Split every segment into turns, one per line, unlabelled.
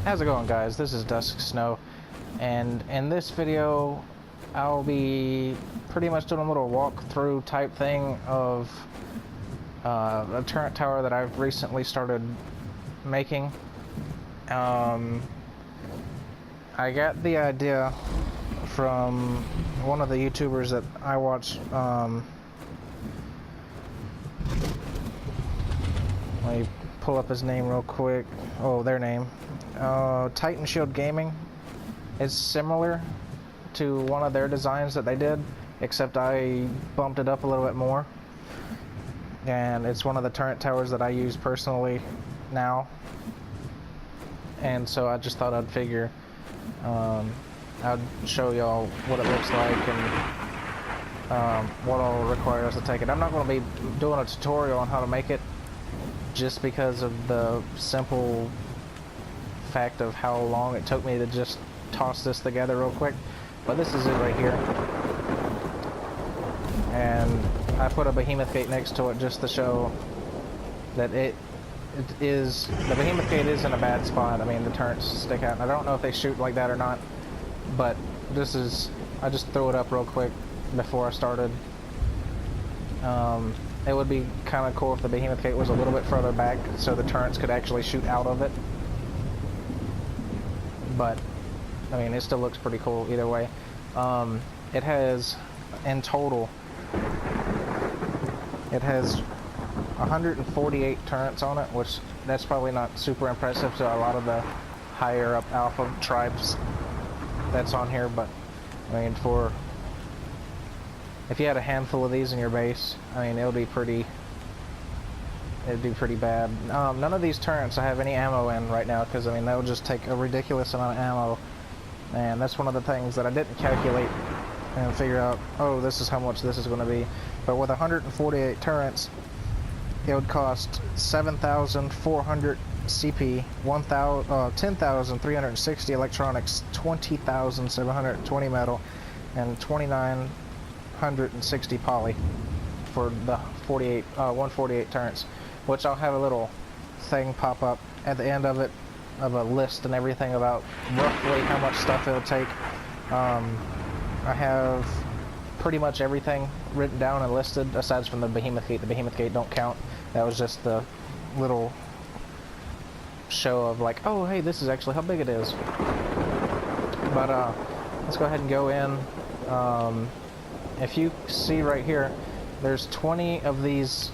How's it going, guys? This is DusxSnow, and in this video I'll be pretty much doing a little walkthrough type thing of a turret tower that I've recently started making. I got the idea from one of the YouTubers that I watch. Let me pull up his name real quick. Oh, their name. Titan Shield Gaming. It's similar to one of their designs that they did, except I bumped it up a little bit more. And it's one of the turret towers that I use personally now. And so I just thought I'd figure I'd show y'all what it looks like and what all requires to take it. I'm not going to be doing a tutorial on how to make it, just because of the simple fact of how long it took me to just toss this together real quick. But this is it right here, and I put a behemoth gate next to it just to show that the behemoth gate is in a bad spot. I mean, the turrets stick out, and I don't know if they shoot like that or not, but this is, I just threw it up real quick before I started. It would be kind of cool if the behemoth gate was a little bit further back so the turrets could actually shoot out of it. But, I mean, it still looks pretty cool either way. It has, in total, it has 148 turrets on it, which that's probably not super impressive to a lot of the higher up alpha tribes that's on here, but, I mean, if you had a handful of these in your base, I mean, it'd be pretty bad. None of these turrets I have any ammo in right now, because, I mean, that would just take a ridiculous amount of ammo, and that's one of the things that I didn't calculate and figure out, oh, this is how much this is going to be. But with 148 turrets, it would cost 7,400 CP, 10,360 electronics, 20,720 metal, and 2,960 poly for the 148 turrets, which I'll have a little thing pop up at the end of it, of a list and everything about roughly how much stuff it'll take. I have pretty much everything written down and listed, aside from the behemoth gate. The behemoth gate don't count. That was just the little show of like, oh hey, this is actually how big it is. But let's go ahead and go in. If you see right here, there's 20 of these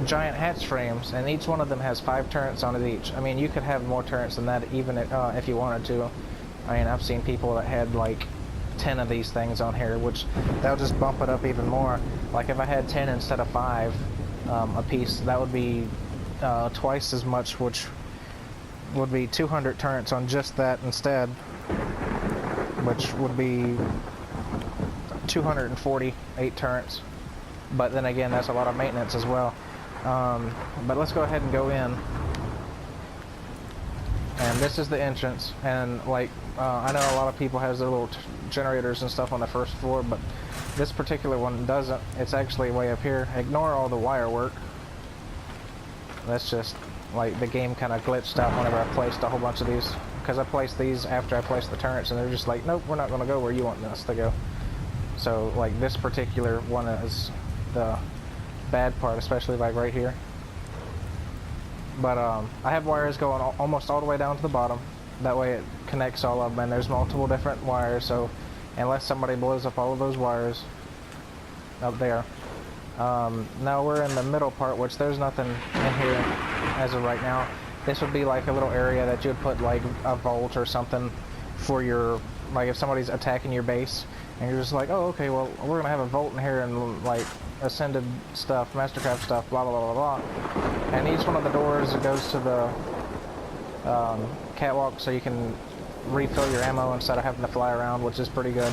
giant hatch frames, and each one of them has 5 turrets on it each. I mean, you could have more turrets than that even if you wanted to. I mean, I've seen people that had like 10 of these things on here, which that'll just bump it up even more. Like if I had 10 instead of 5 a piece, that would be twice as much, which would be 200 turrets on just that instead, which would be 248 turrets. But then again, that's a lot of maintenance as well. But let's go ahead and go in. And this is the entrance, and like I know a lot of people has their little generators and stuff on the first floor, but this particular one doesn't. It's actually way up here. Ignore all the wire work. That's just like the game kind of glitched out whenever I placed a whole bunch of these, because I placed these after I placed the turrets, and they're just like, nope, we're not going to go where you want us to go. So like this particular one is the bad part, especially like right here. But I have wires going almost all the way down to the bottom. That way it connects all of them, and there's multiple different wires, so unless somebody blows up all of those wires up there. Now we're in the middle part, which there's nothing in here as of right now. This would be like a little area that you'd put like a vault or something for your, like if somebody's attacking your base and you're just like, oh okay, well we're gonna have a vault in here and like ascended stuff, mastercraft stuff, blah blah blah blah blah. And each one of the doors, it goes to the catwalk, so you can refill your ammo instead of having to fly around, which is pretty good.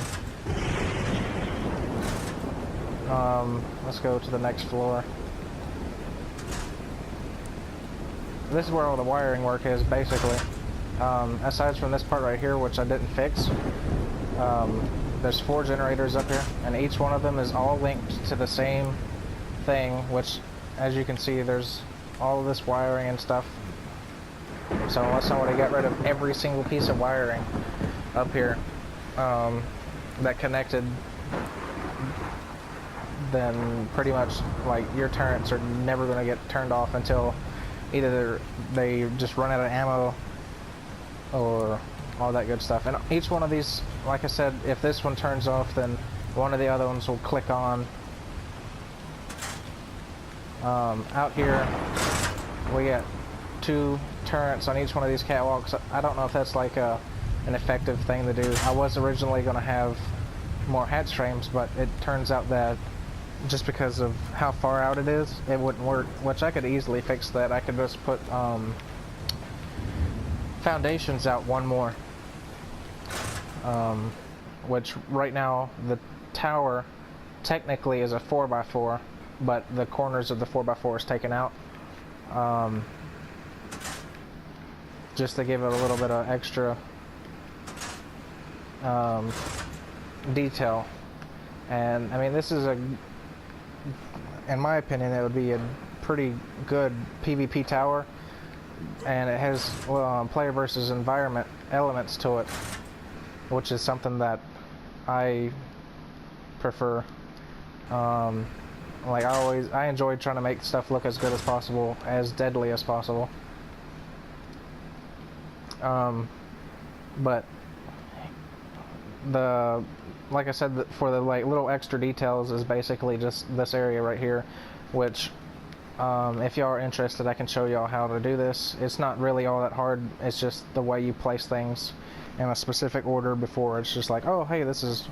Let's go to the next floor. This is where all the wiring work is, basically. Aside from this part right here, which I didn't fix, there's 4 generators up here, and each one of them is all linked to the same thing, which, as you can see, there's all of this wiring and stuff So unless somebody got rid of every single piece of wiring up here that connected, then pretty much like your turrets are never going to get turned off until either they just run out of ammo or all that good stuff. And each one of these, like I said, if this one turns off, then one of the other ones will click on. Out here we got 2 turrets on each one of these catwalks. I don't know if that's like an effective thing to do. I was originally going to have more hatch frames, but it turns out that just because of how far out it is, it wouldn't work, which I could easily fix that. I could just put foundations out one more, which right now the tower technically is a 4x4, but the corners of the 4x4 is taken out, just to give it a little bit of extra detail. And I mean, this is in my opinion, it would be a pretty good PvP tower, and it has player versus environment elements to it, which is something that I prefer. Like I enjoy trying to make stuff look as good as possible, as deadly as possible. But like I said, for the like little extra details is basically just this area right here, which if y'all are interested, I can show y'all how to do this. It's not really all that hard. It's just the way you place things in a specific order before it's just like, oh hey, this is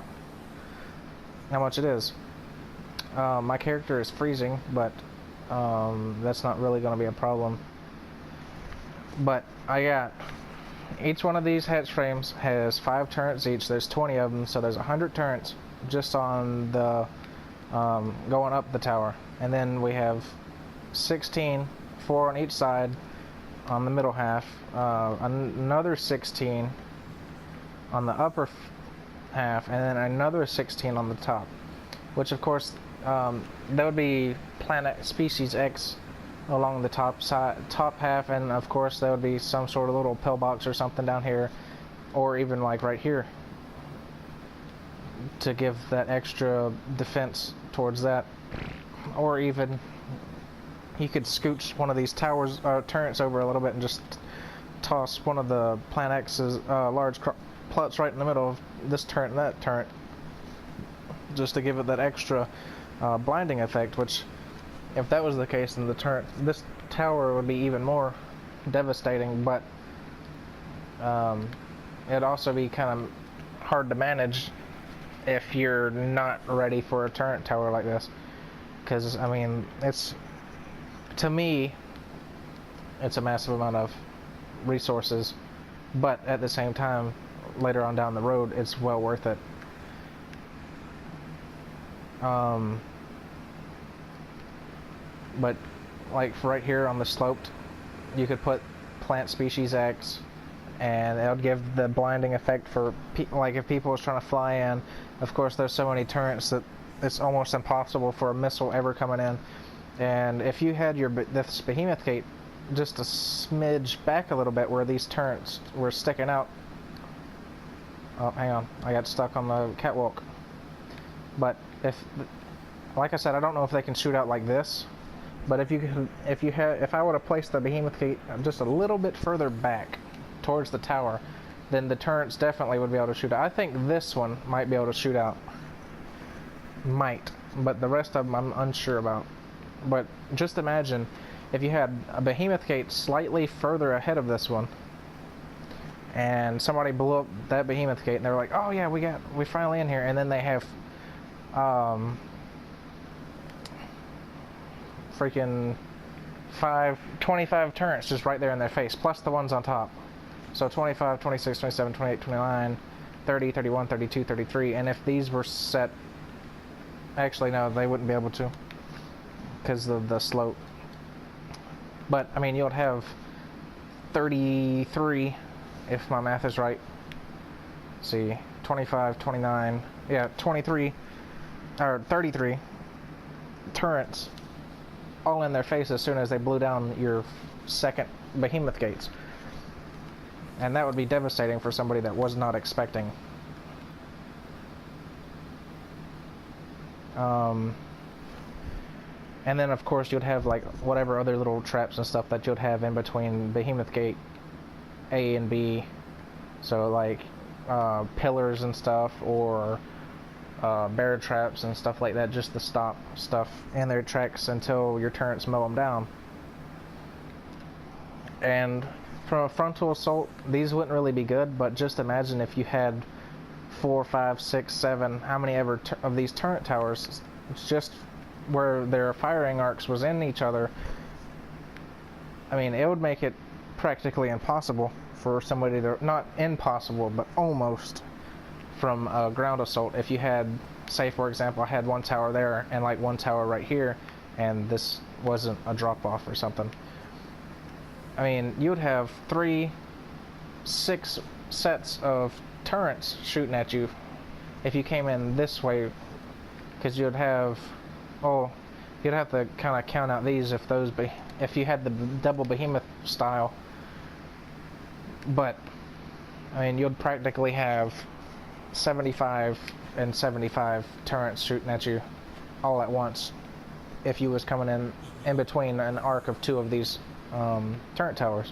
how much it is. My character is freezing, but that's not really going to be a problem. But I got each one of these hatch frames has 5 turrets each. There's 20 of them, so there's 100 turrets just on the going up the tower. And then we have 16, 4 on each side on the middle half, another 16 on the upper half, and then another 16 on the top, which of course that would be planet species X along the top half, and of course there would be some sort of little pillbox or something down here, or even like right here, to give that extra defense towards that. Or even you could scooch one of these turrets over a little bit and just toss one of the Plan X's large plots right in the middle of this turret and that turret, just to give it that extra blinding effect, which if that was the case, then this tower would be even more devastating. But it'd also be kind of hard to manage if you're not ready for a turret tower like this, because I mean, to me it's a massive amount of resources, but at the same time later on down the road it's well worth it. But like right here on the sloped, you could put plant species X, and it would give the blinding effect for like if people was trying to fly in. Of course, there's so many turrets that it's almost impossible for a missile ever coming in. And if you had this behemoth gate just a smidge back a little bit where these turrets were sticking out. Oh, hang on, I got stuck on the catwalk. But like I said, I don't know if they can shoot out like this. But if I would have placed the behemoth gate just a little bit further back towards the tower, then the turrets definitely would be able to shoot out. I think this one might be able to shoot out. Might. But the rest of them I'm unsure about. But just imagine if you had a behemoth gate slightly further ahead of this one, and somebody blew up that behemoth gate, and they're like, oh yeah, we're finally in here, and then they have freaking 25 turrets just right there in their face, plus the ones on top. So 25, 26, 27, 28, 29, 30, 31, 32, 33, and if these were set, actually no, they wouldn't be able to because of the slope. But I mean, you'll have 33 if my math is right. Let's see, 25, 29, yeah, 23 or 33 turrets all in their face as soon as they blew down your second behemoth gates. and that would be devastating for somebody that was not expecting. And then of course you'd have like whatever other little traps and stuff that you'd have in between Behemoth Gate A and B, so like pillars and stuff, or bear traps and stuff like that, just to stop stuff in their tracks until your turrets mow them down. And from a frontal assault, these wouldn't really be good, but just imagine if you had 4, 5, 6, 7, how many ever of these turret towers, just where their firing arcs was in each other. I mean, it would make it practically impossible for somebody to, not impossible, but almost, from a ground assault. If you had, say for example, I had one tower there and like one tower right here, and this wasn't a drop-off or something. I mean, you would have 3, 6 sets of turrets shooting at you if you came in this way, because you'd have, oh, you'd have to kind of count out these if those if you had the double behemoth style. But I mean, you'd practically have 75 and 75 turrets shooting at you all at once if you was coming in between an arc of 2 of these turret towers.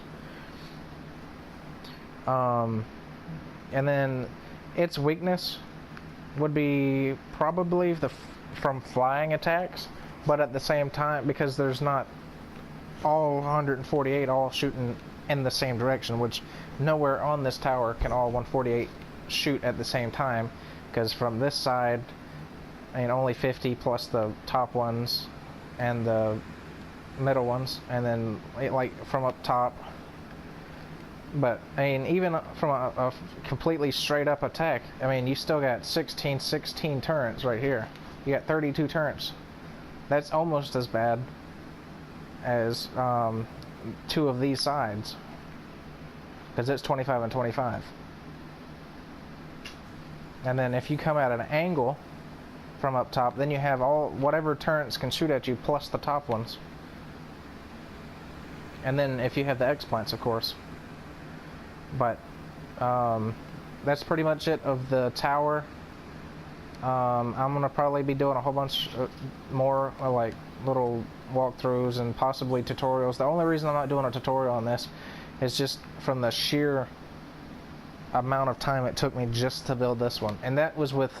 And then its weakness would be probably from flying attacks, but at the same time, because there's not all 148 all shooting in the same direction, which nowhere on this tower can all 148 shoot at the same time, because from this side, I mean, only 50 plus the top ones and the middle ones, and then like from up top. But I mean, even from a completely straight up attack, I mean, you still got 16 turrets right here. You got 32 turrets. That's almost as bad as 2 of these sides, because it's 25 and 25. And then if you come at an angle from up top, then you have all whatever turrets can shoot at you plus the top ones. And then if you have the X-plants, of course. But that's pretty much it of the tower. I'm gonna probably be doing a whole bunch more like little walkthroughs and possibly tutorials. The only reason I'm not doing a tutorial on this is just from the sheer amount of time it took me just to build this one, and that was with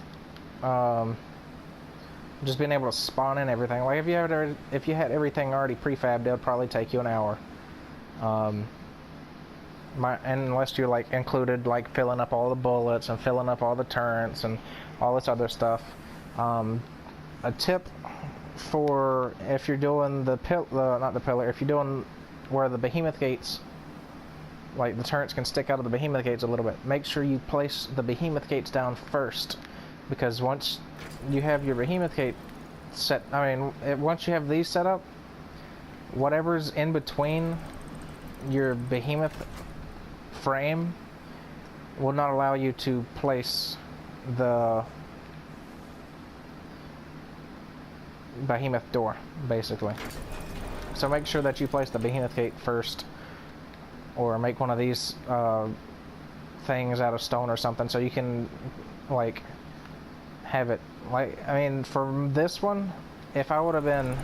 just being able to spawn in everything. Like if you had everything already prefabbed, it would probably take you an hour. Unless you're like included like filling up all the bullets and filling up all the turrets and all this other stuff. A tip for if you're doing if you're doing where the behemoth gates, like the turrets can stick out of the behemoth gates a little bit, make sure you place the behemoth gates down first, because once you have your behemoth gate set, once you have these set up, whatever's in between your behemoth frame will not allow you to place the behemoth door, basically. So make sure that you place the behemoth gate first, or make one of these things out of stone or something, so you can like have it like, for this one, if I would have been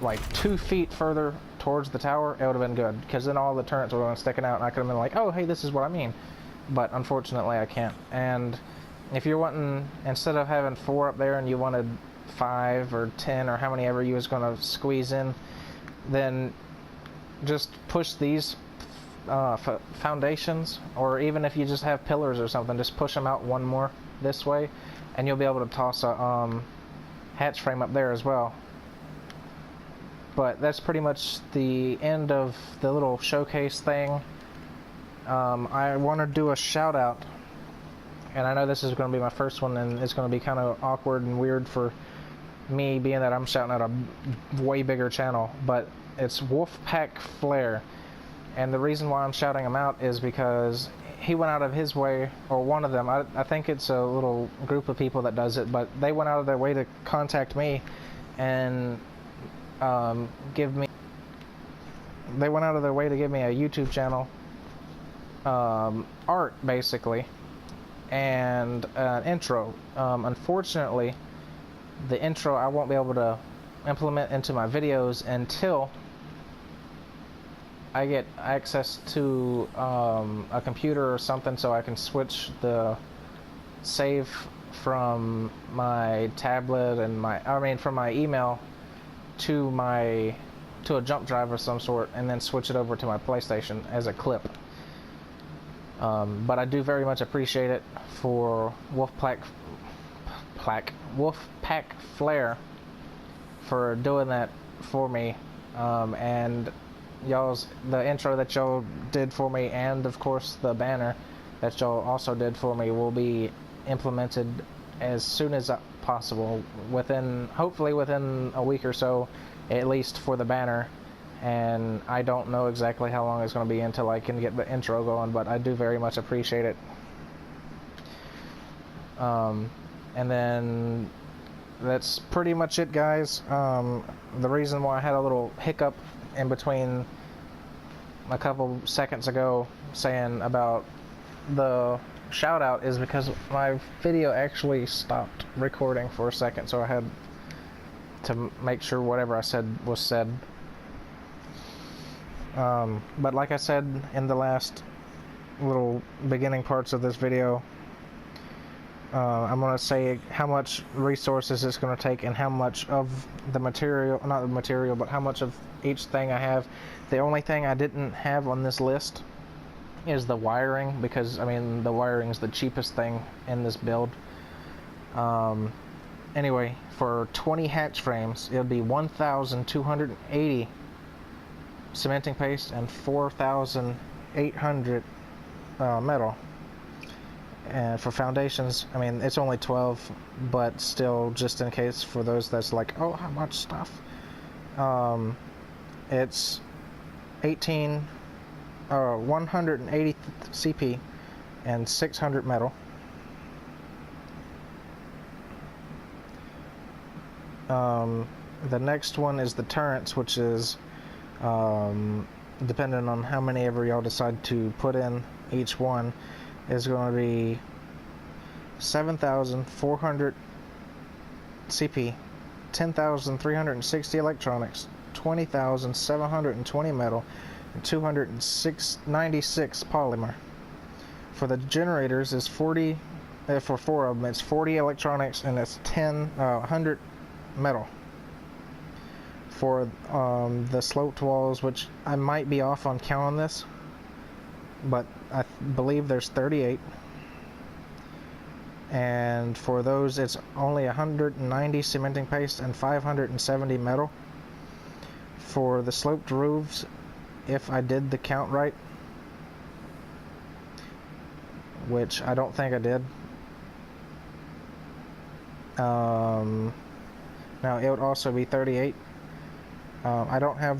like 2 feet further towards the tower, it would have been good, because then all the turrets would have been sticking out and I could have been like, oh hey, this is what I mean. But unfortunately I can't. And if you're wanting, instead of having 4 up there and you wanted 5 or 10 or how many ever you was going to squeeze in, then just push these foundations, or even if you just have pillars or something, just push them out 1 more this way, and you'll be able to toss a hatch frame up there as well. But that's pretty much the end of the little showcase thing. I want to do a shout out, and I know this is going to be my first one, and it's going to be kind of awkward and weird for me, being that I'm shouting out a way bigger channel, but it's Wolfpack Flare. And the reason why I'm shouting him out is because he went out of his way, or one of them, I think it's a little group of people that does it, but they went out of their way to contact me and they went out of their way to give me a YouTube channel art basically, and an intro. Unfortunately, the intro I won't be able to implement into my videos until I get access to a computer or something, so I can switch the save from my tablet and from my email to a jump drive of some sort, and then switch it over to my PlayStation as a clip. But I do very much appreciate it for Wolfpack Flair for doing that for me, and the intro that y'all did for me, and of course the banner that y'all also did for me, will be implemented as soon as possible, hopefully within a week or so, at least for the banner. And I don't know exactly how long it's going to be until I can get the intro going, but I do very much appreciate it. And then that's pretty much it, guys. The reason why I had a little hiccup in between a couple seconds ago saying about the shout out is because my video actually stopped recording for a second, so I had to make sure whatever I said was said. But like I said in the last little beginning parts of this video, I'm going to say how much resources it's going to take and how much of the material, not the material, but how much of each thing I have. The only thing I didn't have on this list is the wiring, because I mean the wiring is the cheapest thing in this build. Anyway, for 20 hatch frames, it'll be 1,280 cementing paste and 4,800 metal. And for foundations, I mean, it's only 12, but still, just in case for those that's like, oh, how much stuff? It's 180 CP and 600 metal. The next one is the turrets, which is depending on how many ever y'all decide to put in each one, is going to be 7,400 CP, 10,360 electronics, 20,720 metal, and 296 polymer. For the generators is 40, for 4 of them it's 40 electronics and it's 100 metal. For the sloped walls, which I might be off on counting this, but I believe there's 38. And for those, it's only 190 cementing paste and 570 metal. For the sloped roofs, if I did the count right, which I don't think I did, now it would also be 38. I don't have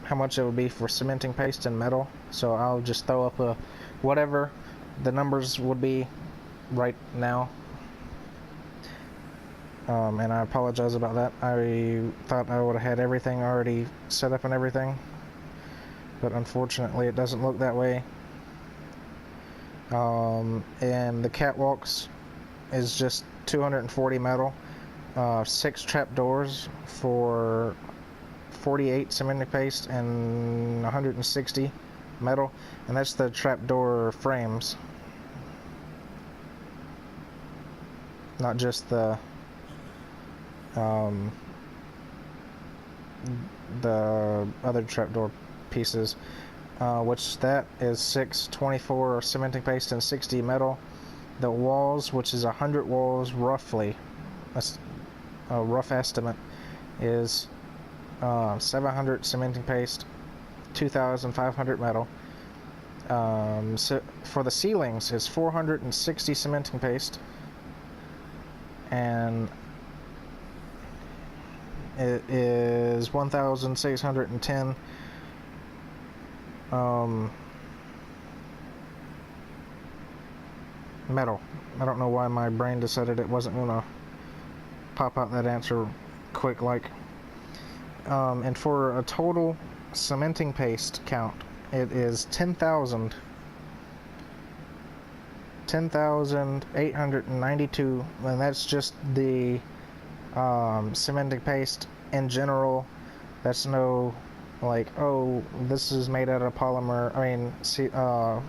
how much it would be for cementing paste and metal, so I'll just throw up whatever the numbers would be right now. And I apologize about that. I thought I would have had everything already set up and everything, but unfortunately it doesn't look that way. And the catwalks is just 240 metal, 6 trap doors for 48 cementing paste and 160 metal, and that's the trapdoor frames, not just the other trapdoor pieces, which that is 624 cementing paste and 60 metal. The walls, which is 100 walls roughly, that's a rough estimate, is 700 cementing paste, 2,500 metal. So for the ceilings, it's 460 cementing paste, and it is 1,610 metal. I don't know why my brain decided it wasn't gonna pop out that answer quick like. And for a total cementing paste count, it is 10,000 10,892, and that's just the cementing paste in general. That's no like, oh, this is made out of polymer,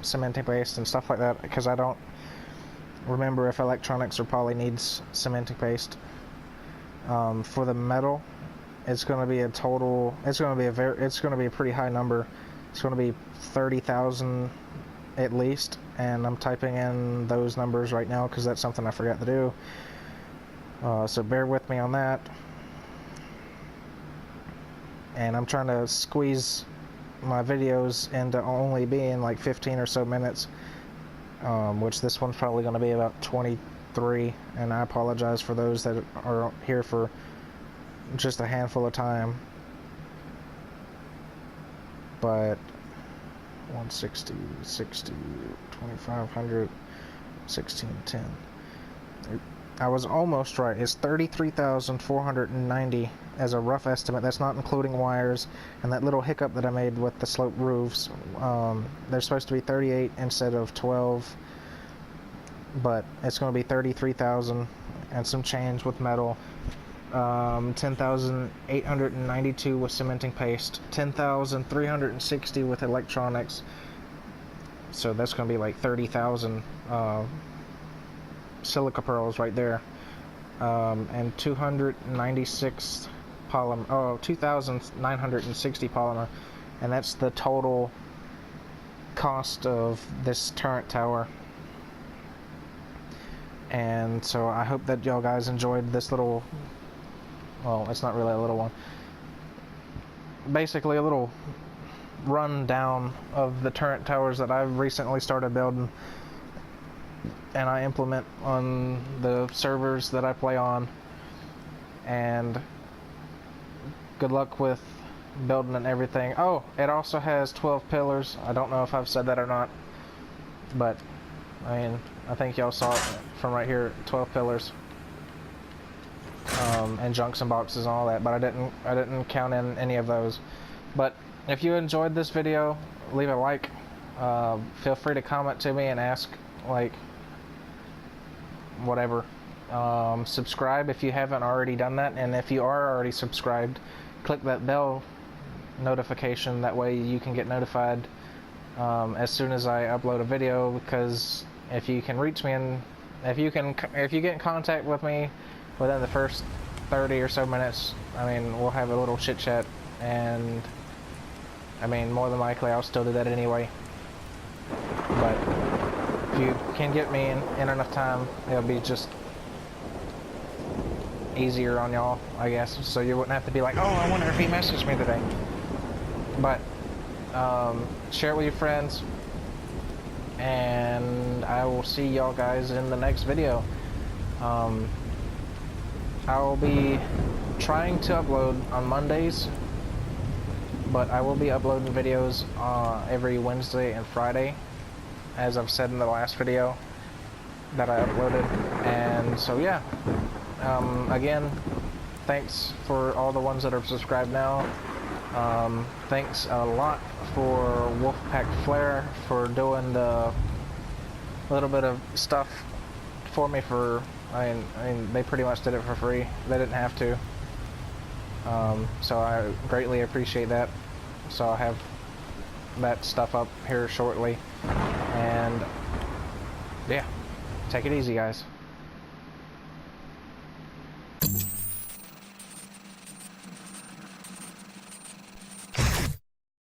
cementing paste and stuff like that, because I don't remember if electronics or poly needs cementing paste. For the metal, it's going to be a total, it's going to be a pretty high number. It's going to be 30,000 at least, and I'm typing in those numbers right now because that's something I forgot to do. So bear with me on that. And I'm trying to squeeze my videos into only being like 15 or so minutes, which this one's probably going to be about 23, and I apologize for those that are here for just a handful of time. But 160, 60, 2500, 1610. I was almost right. It's 33,490 as a rough estimate. That's not including wires and that little hiccup that I made with the sloped roofs. They're supposed to be 38 instead of 12, but it's going to be 33,000 and some change with metal. 10,892 with cementing paste, 10,360 with electronics, so that's going to be like 30,000 silica pearls right there, and 296 polymer, 2,960 polymer, and that's the total cost of this turret tower. And so I hope that y'all guys enjoyed this little, well, it's not really a little one, basically a little rundown of the turret towers that I've recently started building and I implement on the servers that I play on. And good luck with building and everything. Oh, it also has 12 pillars. I don't know if I've said that or not, but I mean, I think y'all saw it from right here, 12 pillars. And junction boxes and all that, but I didn't count in any of those. But if you enjoyed this video, leave a like. Feel free to comment to me and ask, like, whatever. Subscribe if you haven't already done that, and if you are already subscribed, click that bell notification. That way you can get notified as soon as I upload a video, because if you can reach me and if you get in contact with me within the first 30 or so minutes, I mean, we'll have a little chit chat, and I mean, more than likely I'll still do that anyway. But if you can get me in enough time, it'll be just easier on y'all, I guess, so you wouldn't have to be like, oh, I wonder if he messaged me today. But share it with your friends, and I will see y'all guys in the next video. I will be trying to upload on Mondays, but I will be uploading videos every Wednesday and Friday, as I've said in the last video that I uploaded. And so yeah, again, thanks for all the ones that are subscribed now. Thanks a lot for Wolfpack Flare for doing the little bit of stuff for me for, I mean, they pretty much did it for free. They didn't have to. So I greatly appreciate that. So I'll have that stuff up here shortly. And yeah, take it easy, guys.